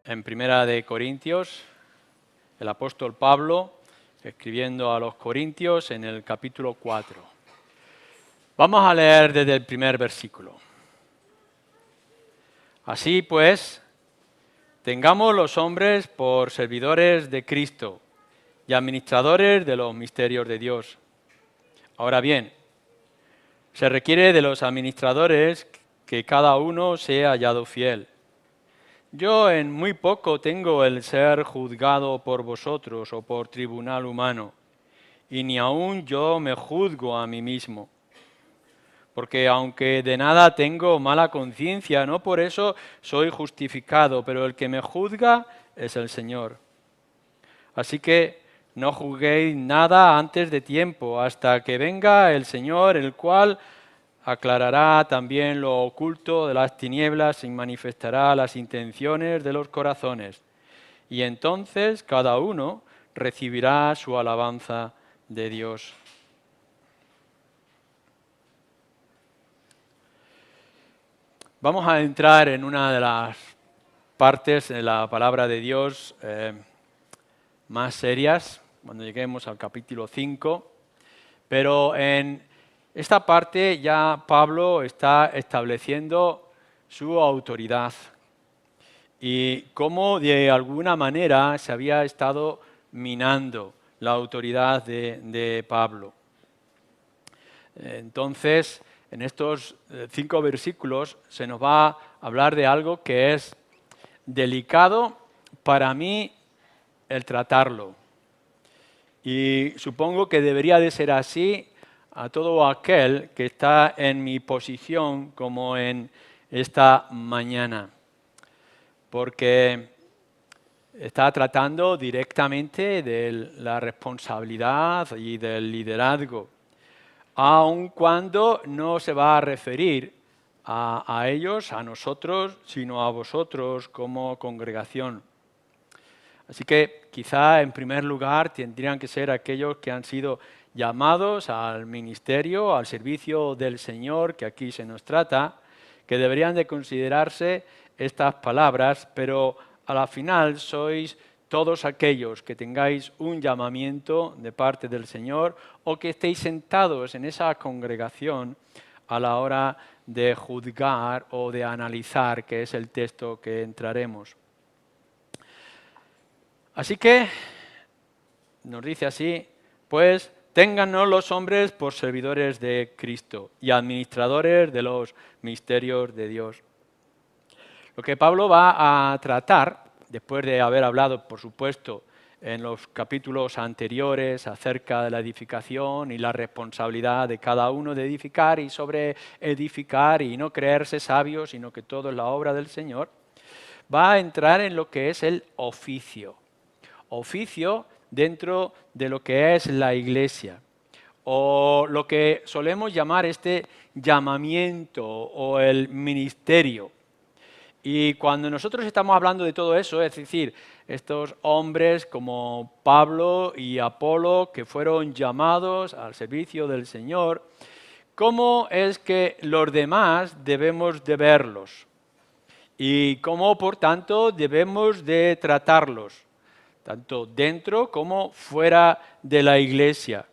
en Primera de Corintios, el apóstol Pablo, escribiendo a los Corintios en el capítulo 4. Vamos a leer desde el primer versículo. Así pues, tengamos los hombres por servidores de Cristo y administradores de los misterios de Dios. Ahora bien, se requiere de los administradores que cada uno sea hallado fiel. Yo en muy poco tengo el ser juzgado por vosotros o por tribunal humano, y ni aun yo me juzgo a mí mismo. Porque aunque de nada tengo mala conciencia, no por eso soy justificado, pero el que me juzga es el Señor. Así que no juzguéis nada antes de tiempo, hasta que venga el Señor, el cual aclarará también lo oculto de las tinieblas y manifestará las intenciones de los corazones. Y entonces cada uno recibirá su alabanza de Dios. Vamos a entrar en una de las partes de la palabra de Dios más serias, cuando lleguemos al capítulo 5, pero en esta parte ya Pablo está estableciendo su autoridad y cómo de alguna manera se había estado minando la autoridad de Pablo. Entonces, en estos 5 versículos se nos va a hablar de algo que es delicado para mí el tratarlo. Y supongo que debería de ser así a todo aquel que está en mi posición como en esta mañana. Porque está tratando directamente de la responsabilidad y del liderazgo, aun cuando no se va a referir a ellos, a nosotros, sino a vosotros como congregación. Así que quizá en primer lugar tendrían que ser aquellos que han sido llamados al ministerio, al servicio del Señor, que aquí se nos trata, que deberían de considerarse estas palabras, pero a la final sois todos aquellos que tengáis un llamamiento de parte del Señor o que estéis sentados en esa congregación a la hora de juzgar o de analizar, que es el texto que entraremos. Así que, nos dice así, pues téngannos los hombres por servidores de Cristo y administradores de los misterios de Dios. Lo que Pablo va a tratar, después de haber hablado, por supuesto, en los capítulos anteriores acerca de la edificación y la responsabilidad de cada uno de edificar y sobre edificar y no creerse sabios, sino que todo es la obra del Señor, va a entrar en lo que es el oficio. Oficio dentro de lo que es la iglesia, o lo que solemos llamar este llamamiento o el ministerio. Y cuando nosotros estamos hablando de todo eso, es decir, estos hombres como Pablo y Apolo que fueron llamados al servicio del Señor, ¿cómo es que los demás debemos de verlos? Y cómo, por tanto, debemos de tratarlos, tanto dentro como fuera de la iglesia.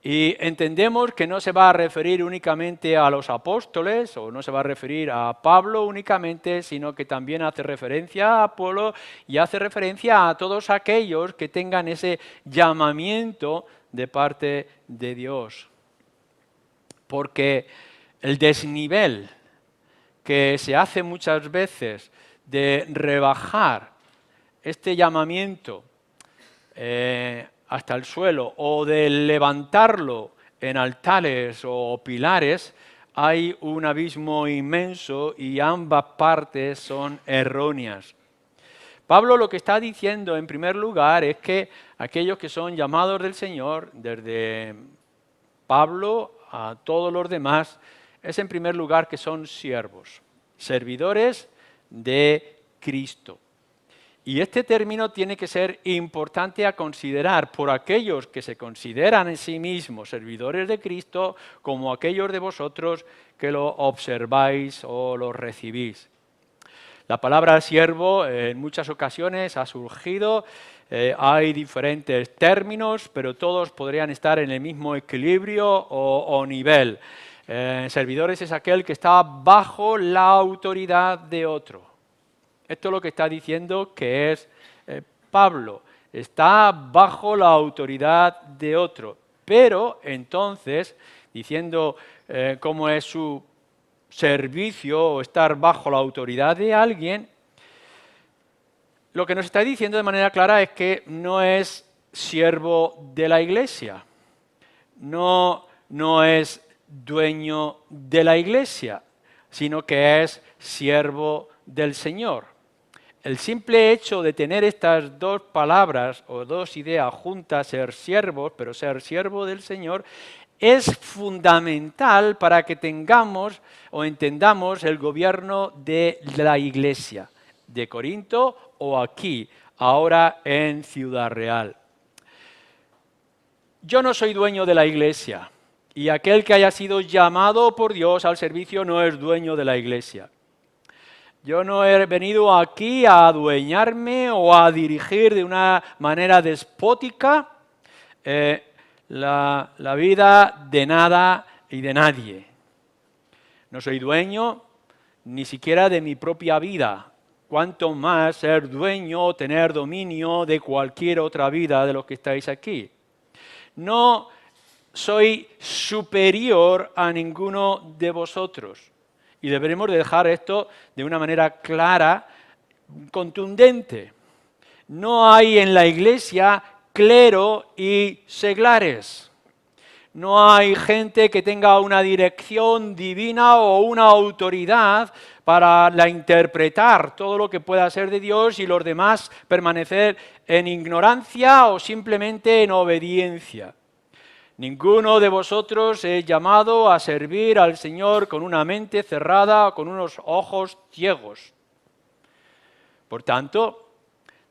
Y entendemos que no se va a referir únicamente a los apóstoles o no se va a referir a Pablo únicamente, sino que también hace referencia a Apolo y hace referencia a todos aquellos que tengan ese llamamiento de parte de Dios. Porque el desnivel que se hace muchas veces de rebajar este llamamiento hasta el suelo o de levantarlo en altares o pilares, hay un abismo inmenso y ambas partes son erróneas. Pablo lo que está diciendo en primer lugar es que aquellos que son llamados del Señor, desde Pablo a todos los demás, es en primer lugar que son siervos, servidores de Cristo. Y este término tiene que ser importante a considerar por aquellos que se consideran en sí mismos servidores de Cristo, como aquellos de vosotros que lo observáis o lo recibís. La palabra siervo en muchas ocasiones ha surgido, hay diferentes términos, pero todos podrían estar en el mismo equilibrio o nivel. Servidores es aquel que está bajo la autoridad de otro. Esto es lo que está diciendo que es Pablo. Está bajo la autoridad de otro. Pero entonces, diciendo cómo es su servicio o estar bajo la autoridad de alguien, lo que nos está diciendo de manera clara es que no es siervo de la iglesia, no es dueño de la iglesia, sino que es siervo del Señor. El simple hecho de tener estas dos palabras o dos ideas juntas, ser siervos, pero ser siervo del Señor, es fundamental para que tengamos o entendamos el gobierno de la iglesia, de Corinto o aquí, ahora en Ciudad Real. Yo no soy dueño de la iglesia y aquel que haya sido llamado por Dios al servicio no es dueño de la iglesia. Yo no he venido aquí a adueñarme o a dirigir de una manera despótica la vida de nada y de nadie. No soy dueño ni siquiera de mi propia vida, cuanto más ser dueño o tener dominio de cualquier otra vida de los que estáis aquí. No soy superior a ninguno de vosotros. Y deberemos de dejar esto de una manera clara, contundente. No hay en la iglesia clero y seglares. No hay gente que tenga una dirección divina o una autoridad para interpretar todo lo que pueda ser de Dios y los demás permanecer en ignorancia o simplemente en obediencia. Ninguno de vosotros es llamado a servir al Señor con una mente cerrada o con unos ojos ciegos. Por tanto,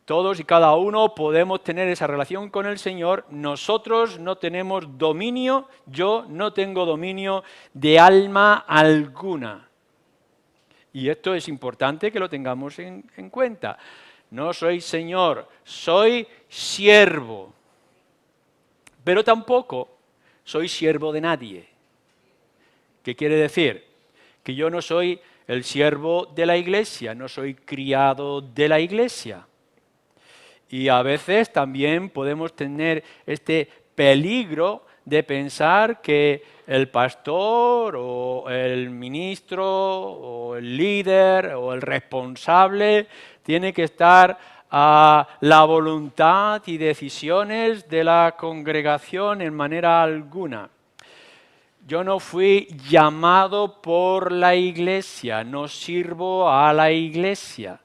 todos y cada uno podemos tener esa relación con el Señor. Nosotros no tenemos dominio, yo no tengo dominio de alma alguna. Y esto es importante que lo tengamos en cuenta. No soy Señor, soy siervo. Pero tampoco soy siervo de nadie. ¿Qué quiere decir? Que yo no soy el siervo de la iglesia, no soy criado de la iglesia. Y a veces también podemos tener este peligro de pensar que el pastor o el ministro o el líder o el responsable tiene que estar a la voluntad y decisiones de la congregación en manera alguna. Yo no fui llamado por la iglesia, no sirvo a la iglesia.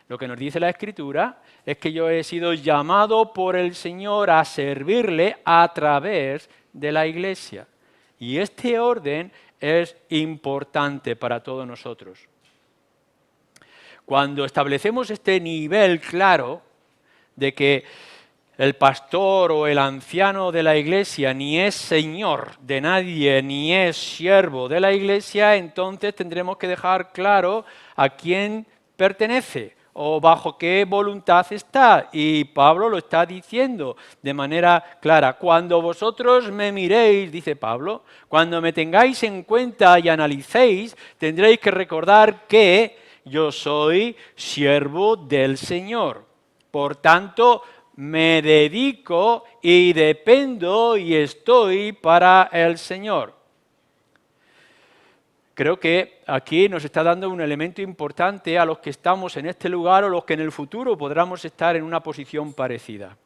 Lo que nos dice la Escritura es que yo he sido llamado por el Señor a servirle a través de la iglesia. Y este orden es importante para todos nosotros. Cuando establecemos este nivel claro de que el pastor o el anciano de la iglesia ni es señor de nadie, ni es siervo de la iglesia, entonces tendremos que dejar claro a quién pertenece o bajo qué voluntad está. Y Pablo lo está diciendo de manera clara. Cuando vosotros me miréis, dice Pablo, cuando me tengáis en cuenta y analicéis, tendréis que recordar que yo soy siervo del Señor. Por tanto, me dedico y dependo y estoy para el Señor. Creo que aquí nos está dando un elemento importante a los que estamos en este lugar o los que en el futuro podamos estar en una posición parecida.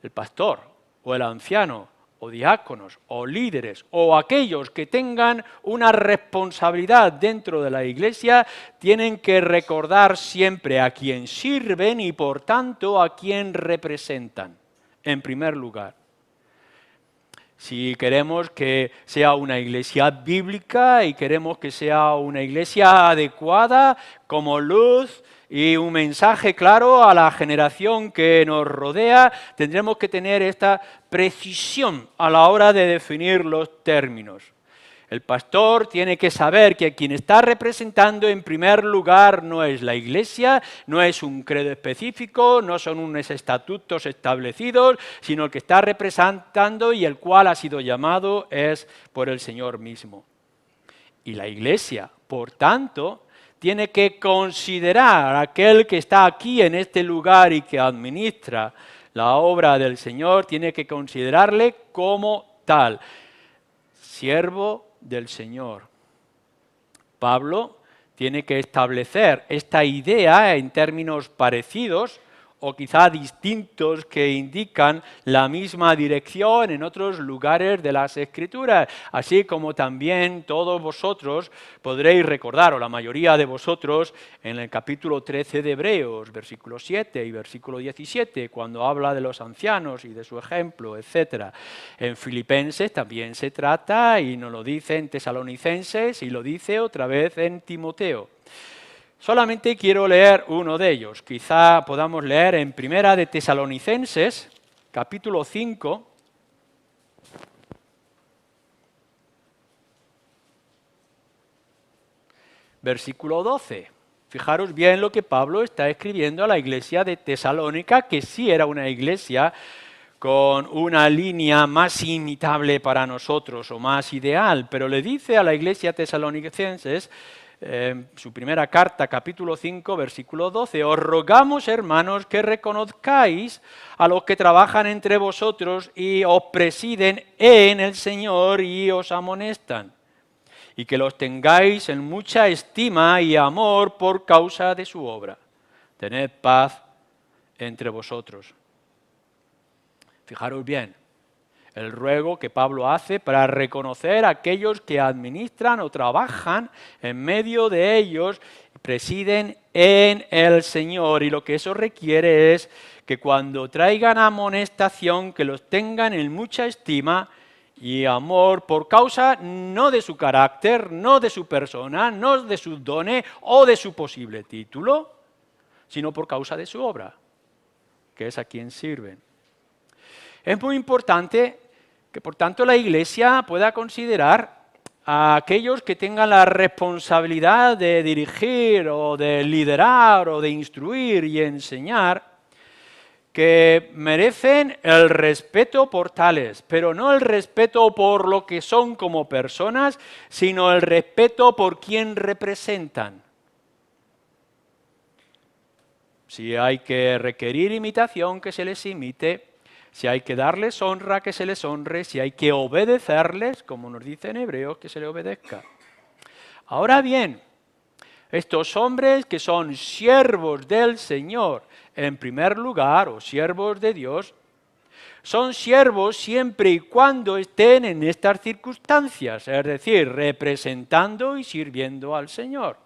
El pastor o el anciano o diáconos o líderes o aquellos que tengan una responsabilidad dentro de la iglesia tienen que recordar siempre a quién sirven y por tanto a quién representan, en primer lugar. Si queremos que sea una iglesia bíblica y queremos que sea una iglesia adecuada como luz y un mensaje claro a la generación que nos rodea, tendremos que tener esta precisión a la hora de definir los términos. El pastor tiene que saber que quien está representando en primer lugar no es la iglesia, no es un credo específico, no son unos estatutos establecidos, sino el que está representando y el cual ha sido llamado es por el Señor mismo. Y la iglesia, por tanto, tiene que considerar a aquel que está aquí en este lugar y que administra la obra del Señor, tiene que considerarle como tal, siervo del Señor. Pablo tiene que establecer esta idea en términos parecidos o quizá distintos que indican la misma dirección en otros lugares de las Escrituras, así como también todos vosotros podréis recordar, o la mayoría de vosotros, en el capítulo 13 de Hebreos, versículo 7 y versículo 17, cuando habla de los ancianos y de su ejemplo, etc. En Filipenses también se trata, y nos lo dice en Tesalonicenses, y lo dice otra vez en Timoteo. Solamente quiero leer uno de ellos. Quizá podamos leer en Primera de Tesalonicenses, capítulo 5, versículo 12. Fijaros bien lo que Pablo está escribiendo a la iglesia de Tesalónica, que sí era una iglesia con una línea más imitable para nosotros o más ideal, pero le dice a la iglesia tesalonicenses, su primera carta, capítulo 5, versículo 12, os rogamos, hermanos, que reconozcáis a los que trabajan entre vosotros y os presiden en el Señor y os amonestan, y que los tengáis en mucha estima y amor por causa de su obra. Tened paz entre vosotros. Fijaros bien, el ruego que Pablo hace para reconocer a aquellos que administran o trabajan en medio de ellos, presiden en el Señor. Y lo que eso requiere es que cuando traigan amonestación, que los tengan en mucha estima y amor por causa no de su carácter, no de su persona, no de sus dones o de su posible título, sino por causa de su obra, que es a quien sirven. Es muy importante que, por tanto, la Iglesia pueda considerar a aquellos que tengan la responsabilidad de dirigir o de liderar o de instruir y enseñar, que merecen el respeto por tales, pero no el respeto por lo que son como personas, sino el respeto por quien representan. Si hay que requerir imitación, que se les imite. Si hay que darles honra, que se les honre. Si hay que obedecerles, como nos dice en Hebreos, que se les obedezca. Ahora bien, estos hombres que son siervos del Señor, en primer lugar, o siervos de Dios, son siervos siempre y cuando estén en estas circunstancias, es decir, representando y sirviendo al Señor.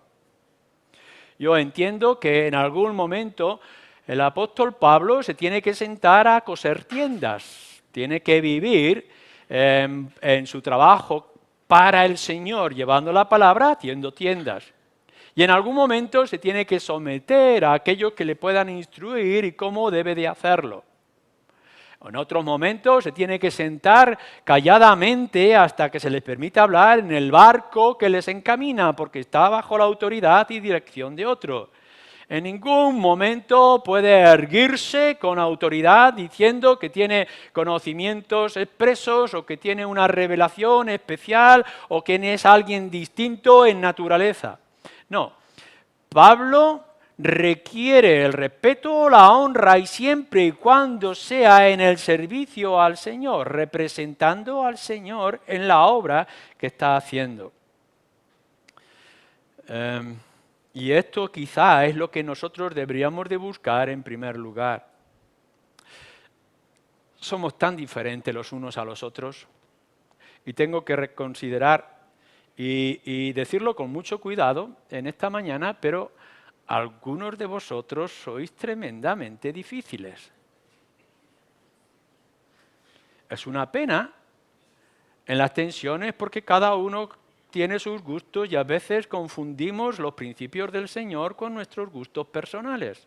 Yo entiendo que en algún momento el apóstol Pablo se tiene que sentar a coser tiendas, tiene que vivir en su trabajo para el Señor, llevando la palabra, haciendo tiendas. Y en algún momento se tiene que someter a aquellos que le puedan instruir y cómo debe de hacerlo. En otros momentos se tiene que sentar calladamente hasta que se les permita hablar en el barco que les encamina, porque está bajo la autoridad y dirección de otro. En ningún momento puede erguirse con autoridad diciendo que tiene conocimientos expresos o que tiene una revelación especial o que es alguien distinto en naturaleza. No, Pablo requiere el respeto, la honra y siempre y cuando sea en el servicio al Señor, representando al Señor en la obra que está haciendo. Y esto quizá es lo que nosotros deberíamos de buscar en primer lugar. Somos tan diferentes los unos a los otros y tengo que reconsiderar y decirlo con mucho cuidado en esta mañana, pero algunos de vosotros sois tremendamente difíciles. Es una pena en las tensiones porque cada uno tiene sus gustos y a veces confundimos los principios del Señor con nuestros gustos personales.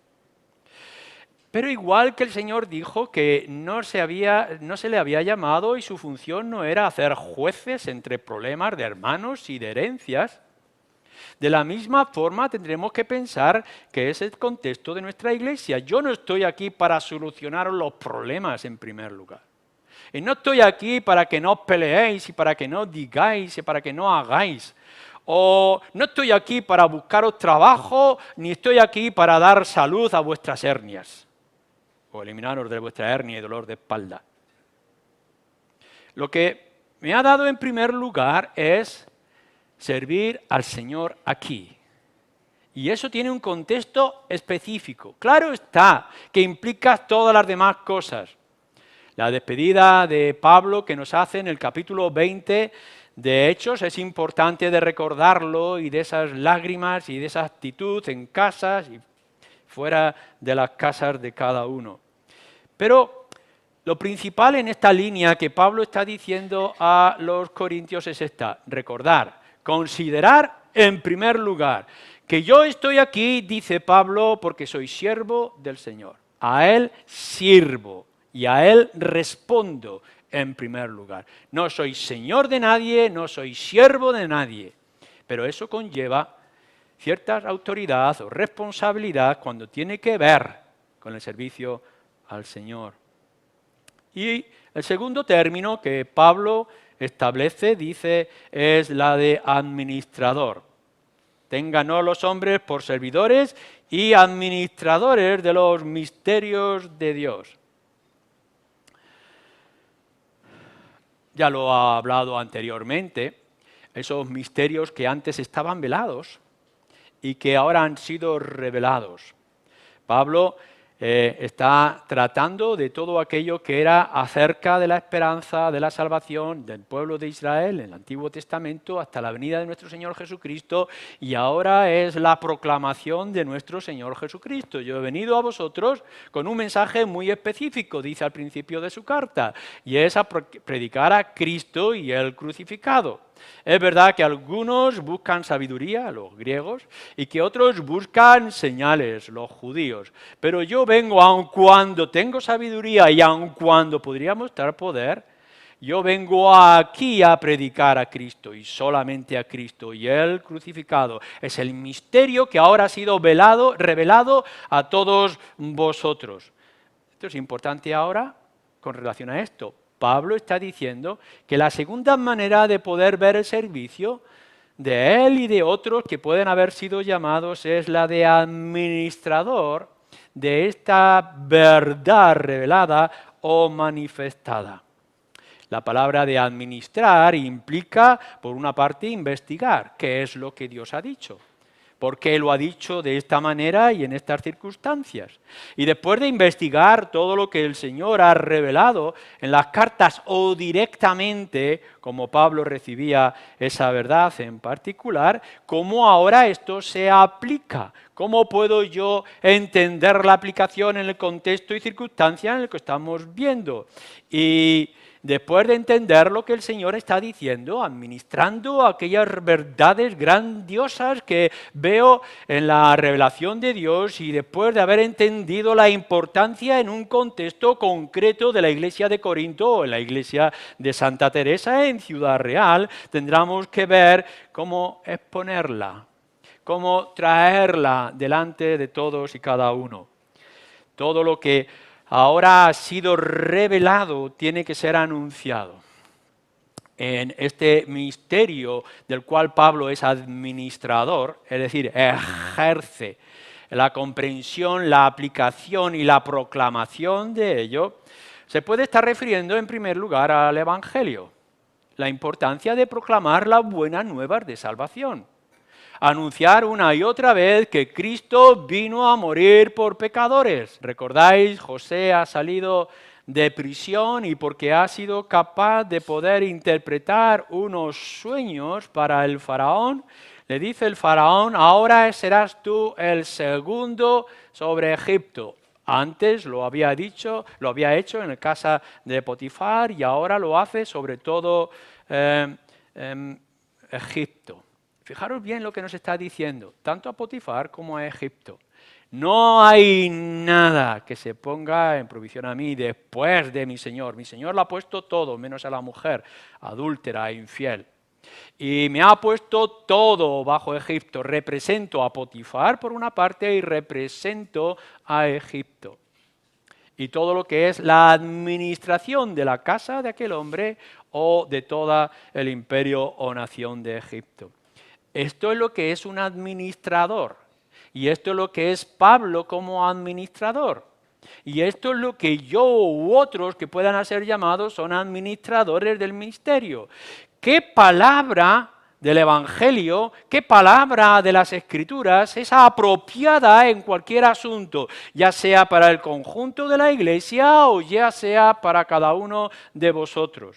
Pero igual que el Señor dijo que no se le había llamado y su función no era hacer jueces entre problemas de hermanos y de herencias, de la misma forma tendremos que pensar que es el contexto de nuestra iglesia. Yo no estoy aquí para solucionar los problemas en primer lugar. Y no estoy aquí para que no os peleéis y para que no digáis y para que no hagáis. O no estoy aquí para buscaros trabajo, ni estoy aquí para dar salud a vuestras hernias. O eliminaros de vuestra hernia y dolor de espalda. Lo que me ha dado en primer lugar es servir al Señor aquí. Y eso tiene un contexto específico. Claro está, que implica todas las demás cosas. La despedida de Pablo que nos hace en el capítulo 20 de Hechos es importante de recordarlo y de esas lágrimas y de esa actitud en casas y fuera de las casas de cada uno. Pero lo principal en esta línea que Pablo está diciendo a los corintios es esta: recordar, considerar en primer lugar que yo estoy aquí, dice Pablo, porque soy siervo del Señor. A Él sirvo y a Él respondo en primer lugar. No soy señor de nadie, no soy siervo de nadie, pero eso conlleva cierta autoridad o responsabilidad cuando tiene que ver con el servicio al Señor. Y el segundo término que Pablo establece, dice, es la de administrador. Ténganos los hombres por servidores y administradores de los misterios de Dios. Ya lo ha hablado anteriormente, esos misterios que antes estaban velados y que ahora han sido revelados. Pablo está tratando de todo aquello que era acerca de la esperanza, de la salvación del pueblo de Israel en el Antiguo Testamento hasta la venida de nuestro Señor Jesucristo, y ahora es la proclamación de nuestro Señor Jesucristo. Yo he venido a vosotros con un mensaje muy específico, dice al principio de su carta, y es a predicar a Cristo y el crucificado. Es verdad que algunos buscan sabiduría, los griegos, y que otros buscan señales, los judíos. Pero yo vengo, aun cuando tengo sabiduría y aun cuando podríamos mostrar poder, yo vengo aquí a predicar a Cristo y solamente a Cristo y el crucificado. Es el misterio que ahora ha sido revelado a todos vosotros. Esto es importante ahora con relación a esto. Pablo está diciendo que la segunda manera de poder ver el servicio de él y de otros que pueden haber sido llamados es la de administrador de esta verdad revelada o manifestada. La palabra de administrar implica, por una parte, investigar qué es lo que Dios ha dicho. ¿Por qué lo ha dicho de esta manera y en estas circunstancias? Y después de investigar todo lo que el Señor ha revelado en las cartas o directamente, como Pablo recibía esa verdad en particular, ¿cómo ahora esto se aplica? ¿Cómo puedo yo entender la aplicación en el contexto y circunstancia en el que estamos viendo? Y después de entender lo que el Señor está diciendo, administrando aquellas verdades grandiosas que veo en la revelación de Dios, y después de haber entendido la importancia en un contexto concreto de la iglesia de Corinto o en la iglesia de Santa Teresa en Ciudad Real, tendremos que ver cómo exponerla, cómo traerla delante de todos y cada uno. Todo lo que ahora ha sido revelado tiene que ser anunciado. En este misterio del cual Pablo es administrador, es decir, ejerce la comprensión, la aplicación y la proclamación de ello, se puede estar refiriendo en primer lugar al Evangelio, la importancia de proclamar las buenas nuevas de salvación. Anunciar una y otra vez que Cristo vino a morir por pecadores. ¿Recordáis? José ha salido de prisión y porque ha sido capaz de poder interpretar unos sueños para el faraón, le dice el faraón: ahora serás tú el segundo sobre Egipto. Antes lo había hecho en la casa de Potifar y ahora lo hace sobre todo Egipto. Fijaros bien lo que nos está diciendo, tanto a Potifar como a Egipto. No hay nada que se ponga en provisión a mí después de mi Señor. Mi Señor lo ha puesto todo, menos a la mujer, adúltera e infiel. Y me ha puesto todo bajo Egipto. Represento a Potifar por una parte y represento a Egipto. Y todo lo que es la administración de la casa de aquel hombre o de todo el imperio o nación de Egipto. Esto es lo que es un administrador. Y esto es lo que es Pablo como administrador. Y esto es lo que yo u otros que puedan ser llamados son administradores del ministerio. ¿Qué palabra del Evangelio, qué palabra de las Escrituras es apropiada en cualquier asunto, ya sea para el conjunto de la Iglesia o ya sea para cada uno de vosotros?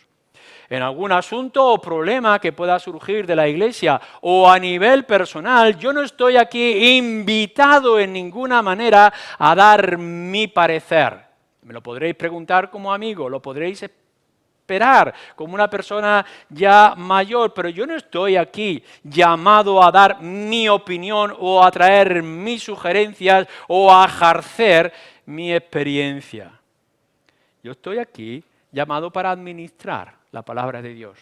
En algún asunto o problema que pueda surgir de la Iglesia o a nivel personal, yo no estoy aquí invitado en ninguna manera a dar mi parecer. Me lo podréis preguntar como amigo, lo podréis esperar como una persona ya mayor, pero yo no estoy aquí llamado a dar mi opinión o a traer mis sugerencias o a ejercer mi experiencia. Yo estoy aquí llamado para administrar la palabra de Dios.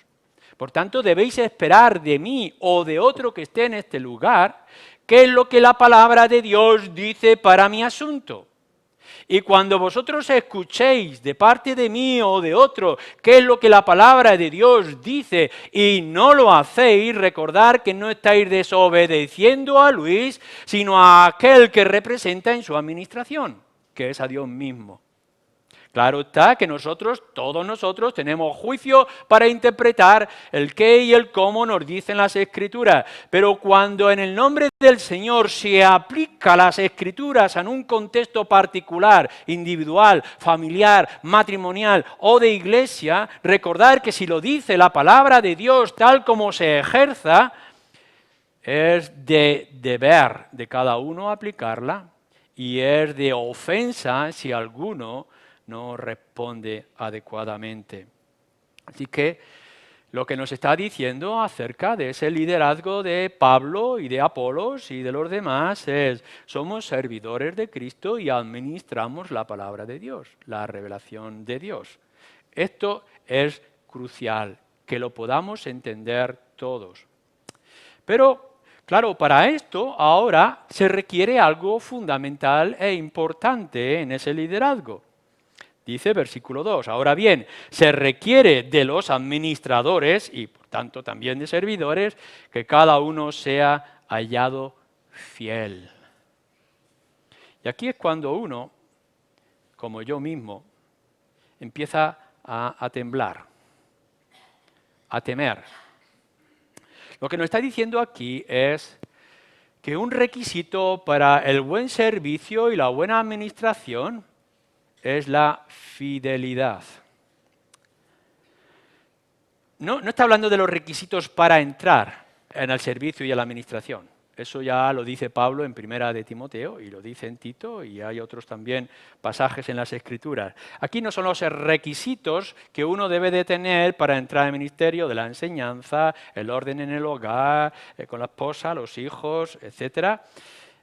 Por tanto, debéis esperar de mí o de otro que esté en este lugar qué es lo que la palabra de Dios dice para mi asunto. Y cuando vosotros escuchéis de parte de mí o de otro qué es lo que la palabra de Dios dice y no lo hacéis, recordad que no estáis desobedeciendo a Luis, sino a aquel que representa en su administración, que es a Dios mismo. Claro está que nosotros, todos nosotros, tenemos juicio para interpretar el qué y el cómo nos dicen las Escrituras. Pero cuando en el nombre del Señor se aplica las Escrituras en un contexto particular, individual, familiar, matrimonial o de iglesia, recordar que si lo dice la palabra de Dios tal como se ejerza, es de deber de cada uno aplicarla y es de ofensa si alguno no responde adecuadamente. Así que lo que nos está diciendo acerca de ese liderazgo de Pablo y de Apolos y de los demás es, somos servidores de Cristo y administramos la palabra de Dios, la revelación de Dios. Esto es crucial, que lo podamos entender todos. Pero, claro, para esto ahora se requiere algo fundamental e importante en ese liderazgo. Dice versículo 2, ahora bien, se requiere de los administradores y por tanto también de servidores que cada uno sea hallado fiel. Y aquí es cuando uno, como yo mismo, empieza a temblar, a temer. Lo que nos está diciendo aquí es que un requisito para el buen servicio y la buena administración es la fidelidad. No está hablando de los requisitos para entrar en el servicio y en la administración. Eso ya lo dice Pablo en Primera de Timoteo y lo dice en Tito y hay otros también pasajes en las Escrituras. Aquí no son los requisitos que uno debe de tener para entrar al ministerio de la enseñanza, el orden en el hogar, con la esposa, los hijos, etcétera,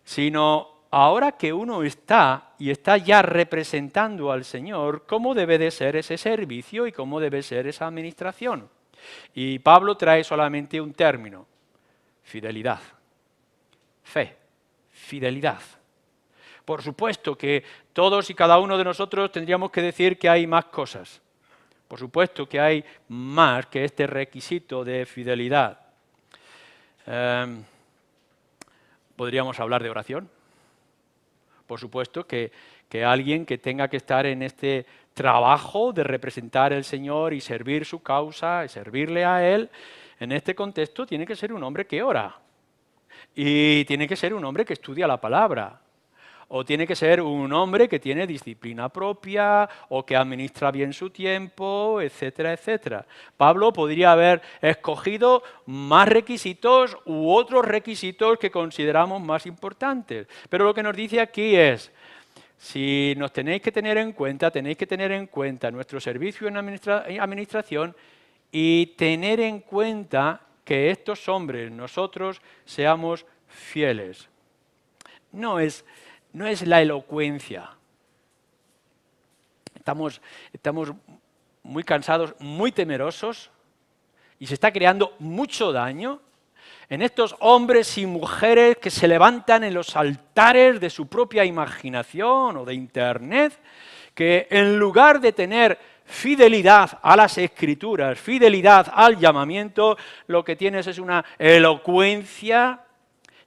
sino ahora que uno está y está ya representando al Señor, cómo debe de ser ese servicio y cómo debe ser esa administración. Y Pablo trae solamente un término, fidelidad, fe, fidelidad. Por supuesto que todos y cada uno de nosotros tendríamos que decir que hay más cosas. Por supuesto que hay más que este requisito de fidelidad. Podríamos hablar de oración. Por supuesto que alguien que tenga que estar en este trabajo de representar al Señor y servir su causa, y servirle a Él, en este contexto tiene que ser un hombre que ora. Y tiene que ser un hombre que estudia la palabra. O tiene que ser un hombre que tiene disciplina propia o que administra bien su tiempo, etcétera, etcétera. Pablo podría haber escogido más requisitos u otros requisitos que consideramos más importantes. Pero lo que nos dice aquí es, si nos tenéis que tener en cuenta nuestro servicio en administración y tener en cuenta que estos hombres, nosotros, seamos fieles. No es no es la elocuencia. Estamos muy cansados, muy temerosos, y se está creando mucho daño en estos hombres y mujeres que se levantan en los altares de su propia imaginación o de Internet, que en lugar de tener fidelidad a las Escrituras, fidelidad al llamamiento, lo que tienes es una elocuencia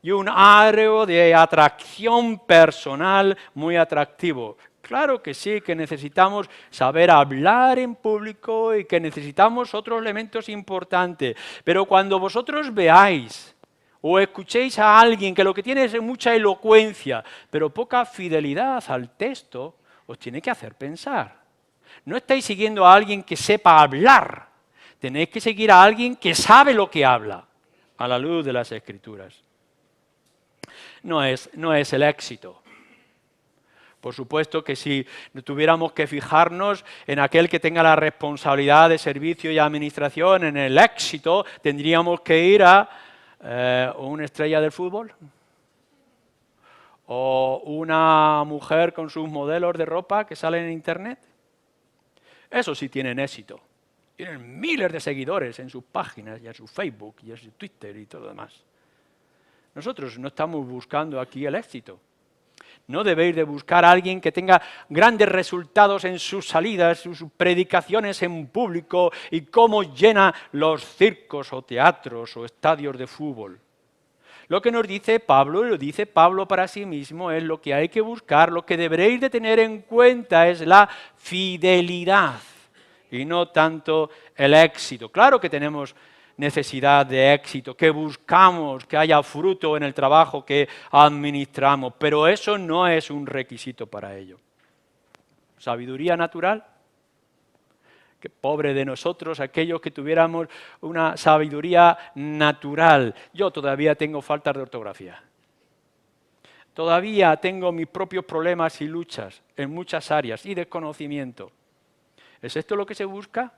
y un área de atracción personal muy atractivo. Claro que sí, que necesitamos saber hablar en público y que necesitamos otros elementos importantes. Pero cuando vosotros veáis o escuchéis a alguien que lo que tiene es mucha elocuencia, pero poca fidelidad al texto, os tiene que hacer pensar. No estáis siguiendo a alguien que sepa hablar, tenéis que seguir a alguien que sabe lo que habla, a la luz de las Escrituras. No es el éxito. Por supuesto que si tuviéramos que fijarnos en aquel que tenga la responsabilidad de servicio y administración, en el éxito, tendríamos que ir a una estrella del fútbol o una mujer con sus modelos de ropa que salen en Internet. Eso sí tienen éxito. Tienen miles de seguidores en sus páginas y en su Facebook y en su Twitter y todo lo demás. Nosotros no estamos buscando aquí el éxito. No debéis de buscar a alguien que tenga grandes resultados en sus salidas, sus predicaciones en público y cómo llena los circos o teatros o estadios de fútbol. Lo que nos dice Pablo, y lo dice Pablo para sí mismo, es lo que hay que buscar, lo que deberéis de tener en cuenta es la fidelidad y no tanto el éxito. Claro que tenemos necesidad de éxito, que buscamos que haya fruto en el trabajo que administramos, pero eso no es un requisito para ello. Sabiduría natural, que pobre de nosotros, aquellos que tuviéramos una sabiduría natural. Yo todavía tengo faltas de ortografía. Todavía tengo mis propios problemas y luchas en muchas áreas y desconocimiento. ¿Es esto lo que se busca?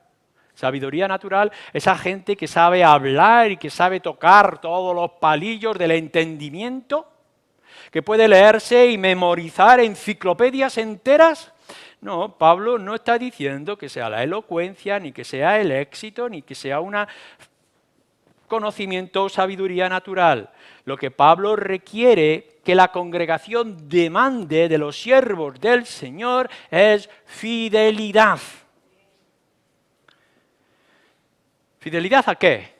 Sabiduría natural, esa gente que sabe hablar y que sabe tocar todos los palillos del entendimiento, que puede leerse y memorizar enciclopedias enteras. No, Pablo no está diciendo que sea la elocuencia, ni que sea el éxito, ni que sea un conocimiento o sabiduría natural. Lo que Pablo requiere que la congregación demande de los siervos del Señor es fidelidad. ¿Fidelidad a qué?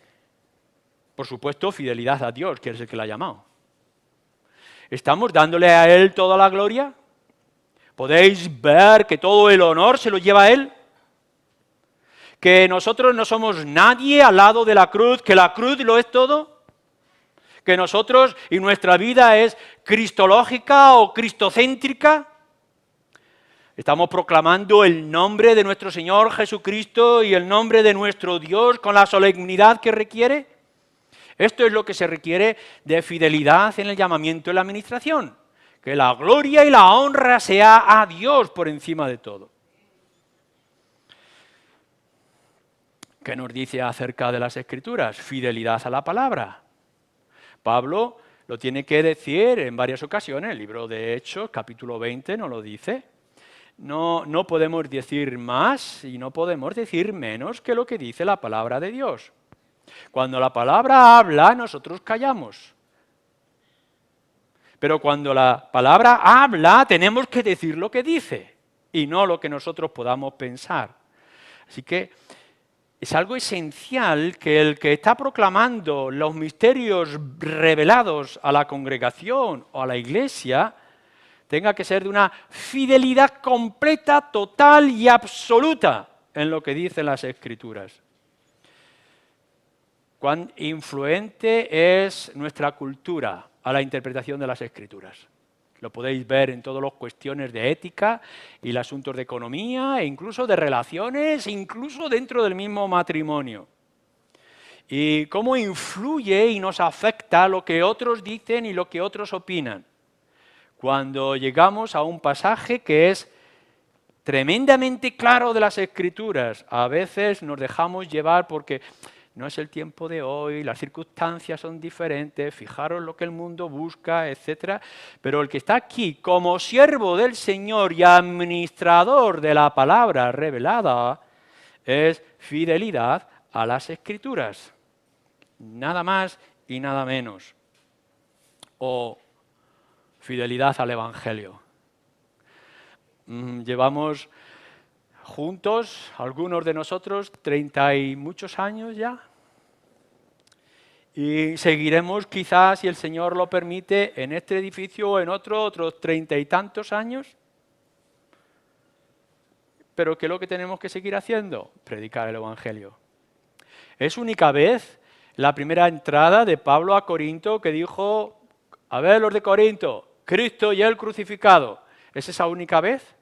Por supuesto, fidelidad a Dios, que es el que la ha llamado. ¿Estamos dándole a Él toda la gloria? ¿Podéis ver que todo el honor se lo lleva a Él? ¿Que nosotros no somos nadie al lado de la cruz, que la cruz lo es todo? ¿Que nosotros y nuestra vida es cristológica o cristocéntrica? Estamos proclamando el nombre de nuestro Señor Jesucristo y el nombre de nuestro Dios con la solemnidad que requiere. Esto es lo que se requiere de fidelidad en el llamamiento y la administración. Que la gloria y la honra sea a Dios por encima de todo. ¿Qué nos dice acerca de las Escrituras? Fidelidad a la palabra. Pablo lo tiene que decir en varias ocasiones. El libro de Hechos, capítulo 20, nos lo dice. No podemos decir más y no podemos decir menos que lo que dice la palabra de Dios. Cuando la palabra habla, nosotros callamos. Pero cuando la palabra habla, tenemos que decir lo que dice y no lo que nosotros podamos pensar. Así que es algo esencial que el que está proclamando los misterios revelados a la congregación o a la iglesia tenga que ser de una fidelidad completa, total y absoluta en lo que dicen las Escrituras. Cuán influente es nuestra cultura a la interpretación de las Escrituras. Lo podéis ver en todas las cuestiones de ética y los asuntos de economía, e incluso de relaciones, incluso dentro del mismo matrimonio. Y cómo influye y nos afecta lo que otros dicen y lo que otros opinan. Cuando llegamos a un pasaje que es tremendamente claro de las Escrituras, a veces nos dejamos llevar porque no es el tiempo de hoy, las circunstancias son diferentes, fijaros lo que el mundo busca, etc. Pero el que está aquí como siervo del Señor y administrador de la palabra revelada es fidelidad a las Escrituras. Nada más y nada menos. O fidelidad al Evangelio. Llevamos juntos, algunos de nosotros, 30 y muchos años ya. Y seguiremos quizás, si el Señor lo permite, en este edificio o en otros 30 y tantos años. Pero ¿qué es lo que tenemos que seguir haciendo? Predicar el Evangelio. Es única vez la primera entrada de Pablo a Corinto que dijo, a ver los de Corinto, Cristo y Él crucificado. ¿Es esa única vez?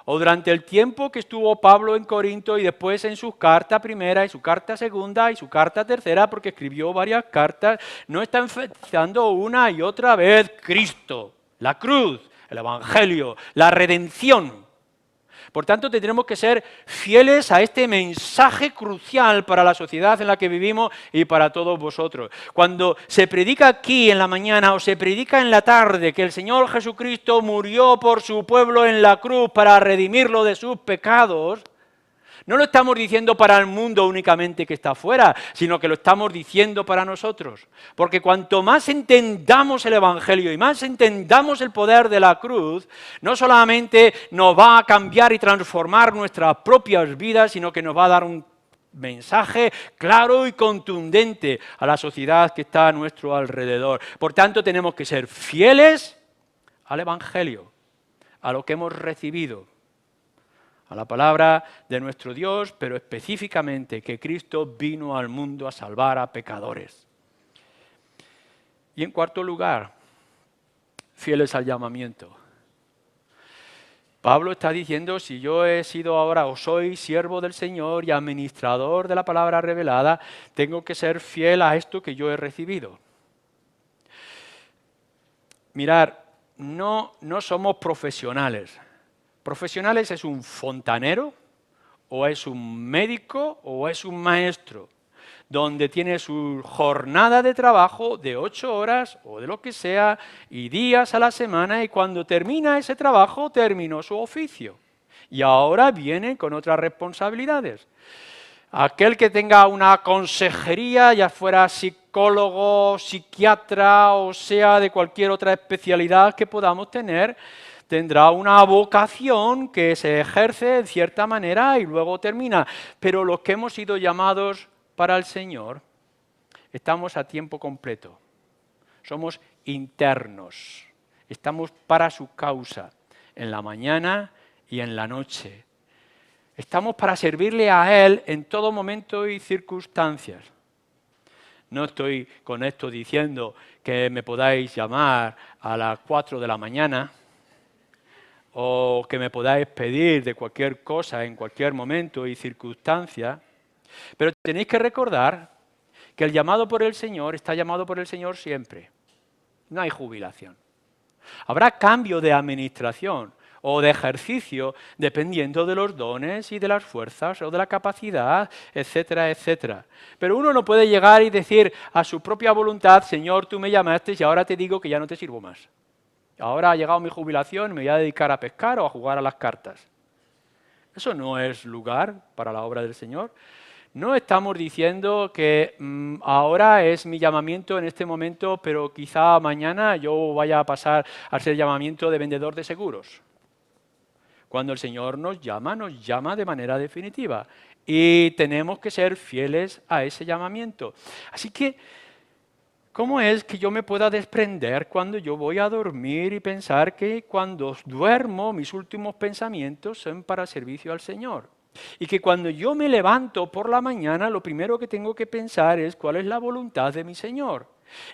O durante el tiempo que estuvo Pablo en Corinto y después en su carta primera y su carta segunda y su carta tercera, porque escribió varias cartas, no está enfatizando una y otra vez Cristo, la cruz, el Evangelio, la redención. Por tanto, tendremos que ser fieles a este mensaje crucial para la sociedad en la que vivimos y para todos vosotros. Cuando se predica aquí en la mañana o se predica en la tarde que el Señor Jesucristo murió por su pueblo en la cruz para redimirlo de sus pecados, no lo estamos diciendo para el mundo únicamente que está afuera, sino que lo estamos diciendo para nosotros. Porque cuanto más entendamos el Evangelio y más entendamos el poder de la cruz, no solamente nos va a cambiar y transformar nuestras propias vidas, sino que nos va a dar un mensaje claro y contundente a la sociedad que está a nuestro alrededor. Por tanto, tenemos que ser fieles al Evangelio, a lo que hemos recibido, a la palabra de nuestro Dios, pero específicamente que Cristo vino al mundo a salvar a pecadores. Y en cuarto lugar, fieles al llamamiento. Pablo está diciendo, si yo he sido ahora o soy siervo del Señor y administrador de la palabra revelada, tengo que ser fiel a esto que yo he recibido. Mirar, no somos profesionales. Profesionales es un fontanero, o es un médico, o es un maestro, donde tiene su jornada de trabajo de 8 horas, o de lo que sea, y días a la semana, y cuando termina ese trabajo, terminó su oficio. Y ahora viene con otras responsabilidades. Aquel que tenga una consejería, ya fuera psicólogo, psiquiatra, o sea, de cualquier otra especialidad que podamos tener, tendrá una vocación que se ejerce en cierta manera y luego termina. Pero los que hemos sido llamados para el Señor, estamos a tiempo completo. Somos internos. Estamos para su causa, en la mañana y en la noche. Estamos para servirle a Él en todo momento y circunstancias. No estoy con esto diciendo que me podáis llamar a las 4 de la mañana, o que me podáis pedir de cualquier cosa en cualquier momento y circunstancia, pero tenéis que recordar que el llamado por el Señor está llamado por el Señor siempre. No hay jubilación. Habrá cambio de administración o de ejercicio dependiendo de los dones y de las fuerzas o de la capacidad, etcétera, etcétera. Pero uno no puede llegar y decir a su propia voluntad, Señor, tú me llamaste y ahora te digo que ya no te sirvo más. Ahora ha llegado mi jubilación y me voy a dedicar a pescar o a jugar a las cartas. Eso no es lugar para la obra del Señor. No estamos diciendo que ahora es mi llamamiento en este momento, pero quizá mañana yo vaya a pasar a ser llamamiento de vendedor de seguros. Cuando el Señor nos llama de manera definitiva. Y tenemos que ser fieles a ese llamamiento. Así que, ¿cómo es que yo me pueda desprender cuando yo voy a dormir y pensar que cuando duermo mis últimos pensamientos son para servicio al Señor? Y que cuando yo me levanto por la mañana lo primero que tengo que pensar es cuál es la voluntad de mi Señor.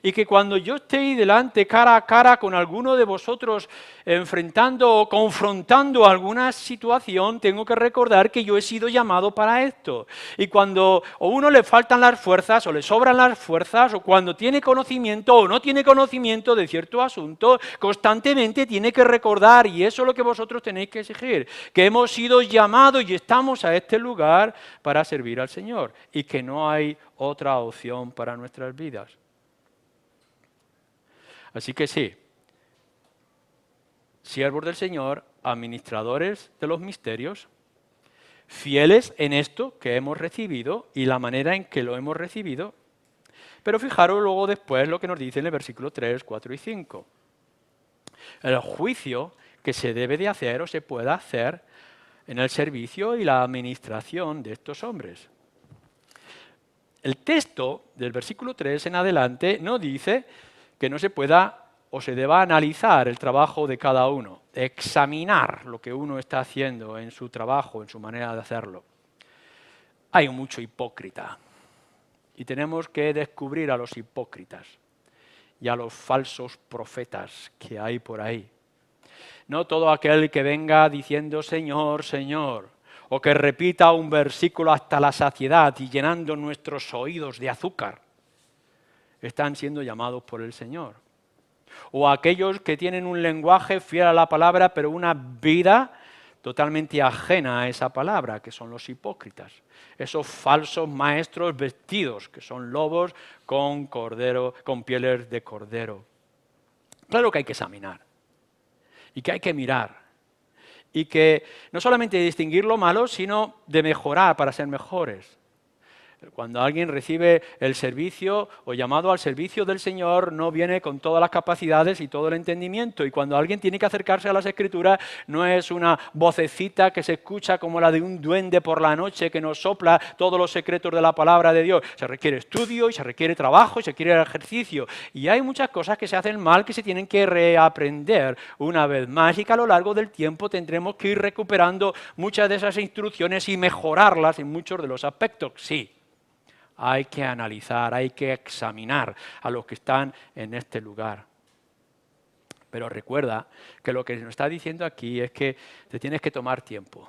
Y que cuando yo esté ahí delante, cara a cara con alguno de vosotros, enfrentando o confrontando alguna situación, tengo que recordar que yo he sido llamado para esto. Y cuando a uno le faltan las fuerzas o le sobran las fuerzas, o cuando tiene conocimiento o no tiene conocimiento de cierto asunto, constantemente tiene que recordar, y eso es lo que vosotros tenéis que exigir, que hemos sido llamados y estamos a este lugar para servir al Señor y que no hay otra opción para nuestras vidas. Así que sí, siervos del Señor, administradores de los misterios, fieles en esto que hemos recibido y la manera en que lo hemos recibido. Pero fijaros luego después lo que nos dice en el versículo 3, 4 y 5. El juicio que se debe de hacer o se puede hacer en el servicio y la administración de estos hombres. El texto del versículo 3 en adelante no dice que no se pueda o se deba analizar el trabajo de cada uno, examinar lo que uno está haciendo en su trabajo, en su manera de hacerlo. Hay mucho hipócrita y tenemos que descubrir a los hipócritas y a los falsos profetas que hay por ahí. No todo aquel que venga diciendo Señor, Señor, o que repita un versículo hasta la saciedad y llenando nuestros oídos de azúcar, están siendo llamados por el Señor. O aquellos que tienen un lenguaje fiel a la palabra, pero una vida totalmente ajena a esa palabra, que son los hipócritas. Esos falsos maestros vestidos, que son lobos con cordero, con pieles de cordero. Claro que hay que examinar y que hay que mirar. Y que no solamente de distinguir lo malo, sino de mejorar para ser mejores. Cuando alguien recibe el servicio o llamado al servicio del Señor, no viene con todas las capacidades y todo el entendimiento. Y cuando alguien tiene que acercarse a las Escrituras, no es una vocecita que se escucha como la de un duende por la noche que nos sopla todos los secretos de la palabra de Dios. Se requiere estudio y se requiere trabajo y se requiere ejercicio. Y hay muchas cosas que se hacen mal que se tienen que reaprender una vez más y que a lo largo del tiempo tendremos que ir recuperando muchas de esas instrucciones y mejorarlas en muchos de los aspectos. Sí. Hay que analizar, hay que examinar a los que están en este lugar. Pero recuerda que lo que nos está diciendo aquí es que te tienes que tomar tiempo.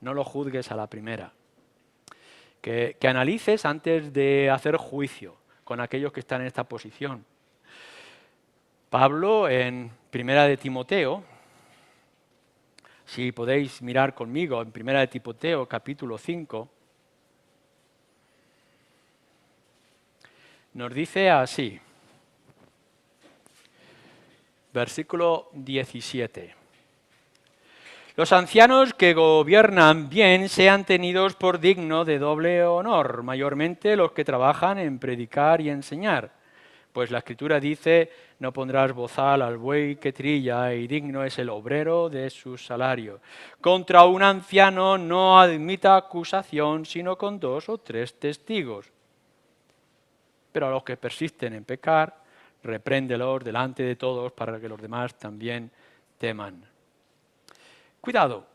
No lo juzgues a la primera. Que analices antes de hacer juicio con aquellos que están en esta posición. Pablo en Primera de Timoteo, si podéis mirar conmigo en Primera de Timoteo capítulo 5, nos dice así, versículo 17. Los ancianos que gobiernan bien sean tenidos por digno de doble honor, mayormente los que trabajan en predicar y enseñar. Pues la Escritura dice, no pondrás bozal al buey que trilla, y digno es el obrero de su salario. Contra un anciano no admita acusación, sino con 2 o 3 testigos. Pero a los que persisten en pecar, repréndelos delante de todos para que los demás también teman. Cuidado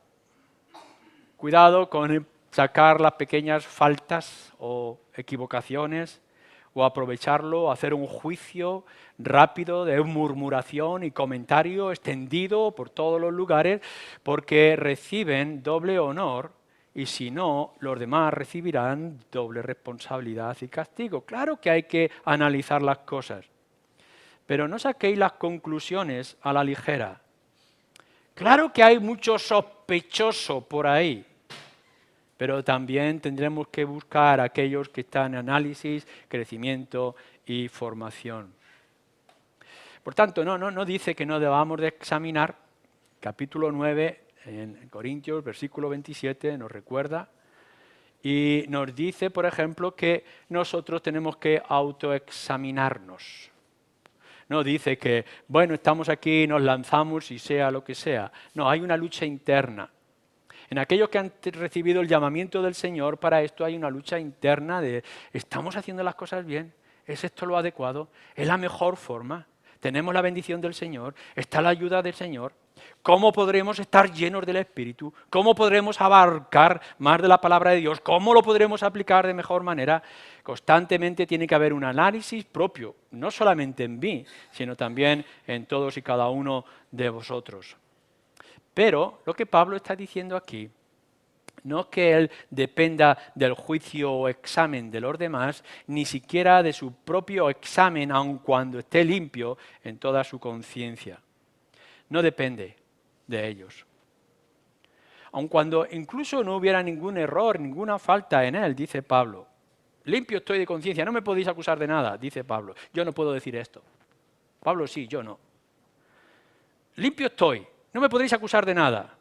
con sacar las pequeñas faltas o equivocaciones o aprovecharlo, hacer un juicio rápido de murmuración y comentario extendido por todos los lugares porque reciben doble honor. Y si no, los demás recibirán doble responsabilidad y castigo. Claro que hay que analizar las cosas, pero no saquéis las conclusiones a la ligera. Claro que hay mucho sospechoso por ahí, pero también tendremos que buscar a aquellos que están en análisis, crecimiento y formación. Por tanto, no dice que no debamos de examinar. Capítulo 9, en Corintios, versículo 27, nos recuerda y nos dice, por ejemplo, que nosotros tenemos que autoexaminarnos. No dice que, bueno, estamos aquí, nos lanzamos y sea lo que sea. No, hay una lucha interna. En aquellos que han recibido el llamamiento del Señor, para esto hay una lucha interna de, ¿estamos haciendo las cosas bien? ¿Es esto lo adecuado? ¿Es la mejor forma? ¿Tenemos la bendición del Señor? ¿Está la ayuda del Señor? ¿Cómo podremos estar llenos del Espíritu? ¿Cómo podremos abarcar más de la palabra de Dios? ¿Cómo lo podremos aplicar de mejor manera? Constantemente tiene que haber un análisis propio, no solamente en mí, sino también en todos y cada uno de vosotros. Pero lo que Pablo está diciendo aquí no es que él dependa del juicio o examen de los demás, ni siquiera de su propio examen, aun cuando esté limpio en toda su conciencia. No depende de ellos. Aun cuando incluso no hubiera ningún error, ninguna falta en él, dice Pablo. Limpio estoy de conciencia, no me podéis acusar de nada, dice Pablo. Yo no puedo decir esto. Pablo sí, yo no. Limpio estoy, no me podréis acusar de nada.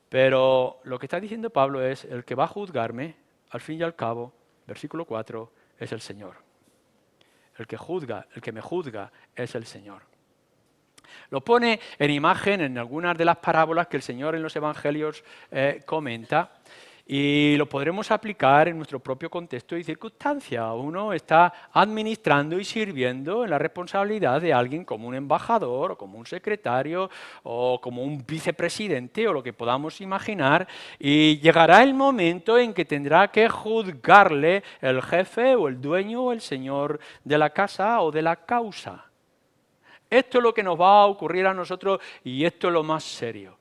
Pero lo que está diciendo Pablo es, el que va a juzgarme, al fin y al cabo, versículo 4, es el Señor. El que me juzga es el Señor. Lo pone en imagen en algunas de las parábolas que el Señor en los Evangelios comenta y lo podremos aplicar en nuestro propio contexto y circunstancia. Uno está administrando y sirviendo en la responsabilidad de alguien como un embajador o como un secretario o como un vicepresidente o lo que podamos imaginar y llegará el momento en que tendrá que juzgarle el jefe o el dueño o el señor de la casa o de la causa. Esto es lo que nos va a ocurrir a nosotros y esto es lo más serio.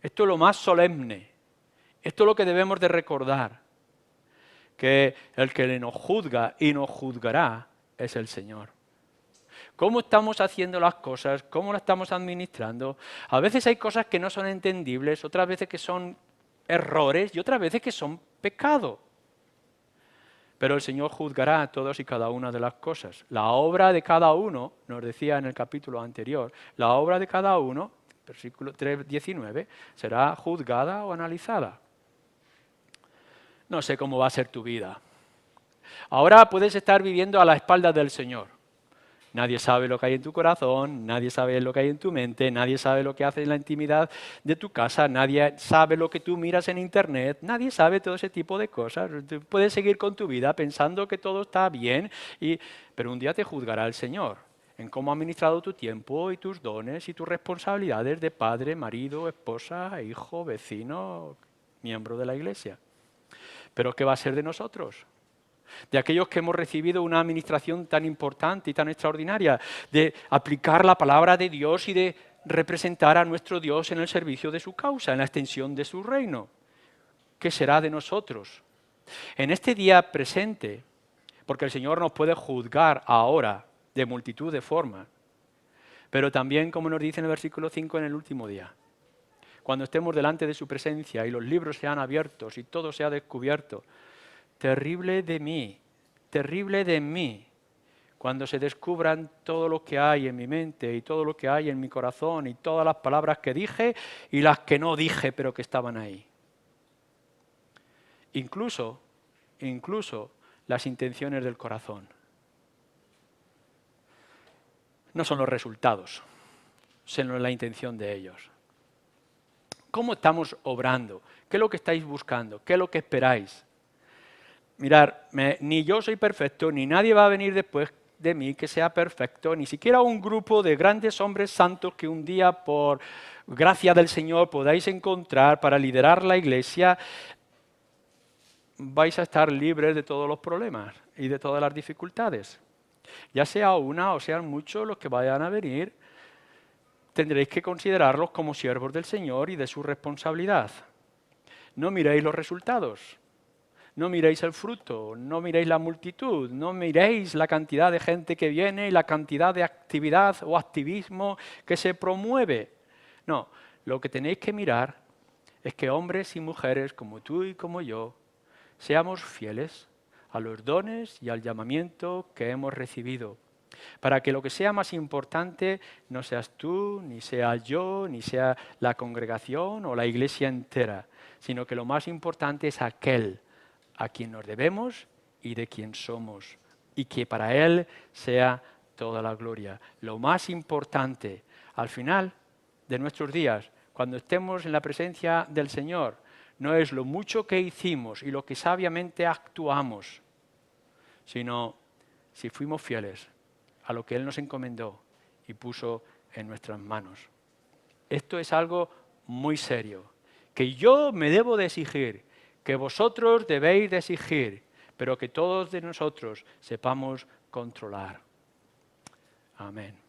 Esto es lo más solemne. Esto es lo que debemos de recordar. Que el que nos juzga y nos juzgará es el Señor. ¿Cómo estamos haciendo las cosas? ¿Cómo las estamos administrando? A veces hay cosas que no son entendibles, otras veces que son errores y otras veces que son pecado. Pero el Señor juzgará a todas y cada una de las cosas. La obra de cada uno, nos decía en el capítulo anterior, la obra de cada uno, versículo 3:19, será juzgada o analizada. No sé cómo va a ser tu vida. Ahora puedes estar viviendo a la espalda del Señor. Nadie sabe lo que hay en tu corazón, nadie sabe lo que hay en tu mente, nadie sabe lo que haces en la intimidad de tu casa, nadie sabe lo que tú miras en internet, nadie sabe todo ese tipo de cosas. Tú puedes seguir con tu vida pensando que todo está bien, pero un día te juzgará el Señor en cómo ha administrado tu tiempo y tus dones y tus responsabilidades de padre, marido, esposa, hijo, vecino, miembro de la iglesia. ¿Pero qué va a ser de nosotros? De aquellos que hemos recibido una administración tan importante y tan extraordinaria, de aplicar la palabra de Dios y de representar a nuestro Dios en el servicio de su causa, en la extensión de su reino. ¿Qué será de nosotros? En este día presente, porque el Señor nos puede juzgar ahora de multitud de formas, pero también, como nos dice en el versículo 5, en el último día. Cuando estemos delante de su presencia y los libros sean abiertos y todo sea descubierto, terrible de mí, cuando se descubran todo lo que hay en mi mente y todo lo que hay en mi corazón y todas las palabras que dije y las que no dije pero que estaban ahí. Incluso las intenciones del corazón. No son los resultados, sino la intención de ellos. ¿Cómo estamos obrando? ¿Qué es lo que estáis buscando? ¿Qué es lo que esperáis? Mirad, ni yo soy perfecto, ni nadie va a venir después de mí que sea perfecto, ni siquiera un grupo de grandes hombres santos que un día, por gracia del Señor, podáis encontrar para liderar la iglesia, vais a estar libres de todos los problemas y de todas las dificultades. Ya sea una o sean muchos los que vayan a venir, tendréis que considerarlos como siervos del Señor y de su responsabilidad. No miréis los resultados. No miréis el fruto, no miréis la multitud, no miréis la cantidad de gente que viene y la cantidad de actividad o activismo que se promueve. No, lo que tenéis que mirar es que hombres y mujeres como tú y como yo seamos fieles a los dones y al llamamiento que hemos recibido, para que lo que sea más importante no seas tú, ni sea yo, ni sea la congregación o la iglesia entera, sino que lo más importante es aquel a quien nos debemos y de quien somos, y que para Él sea toda la gloria. Lo más importante, al final de nuestros días, cuando estemos en la presencia del Señor, no es lo mucho que hicimos y lo que sabiamente actuamos, sino si fuimos fieles a lo que Él nos encomendó y puso en nuestras manos. Esto es algo muy serio, que yo me debo de exigir, que vosotros debéis de exigir, pero que todos de nosotros sepamos controlar. Amén.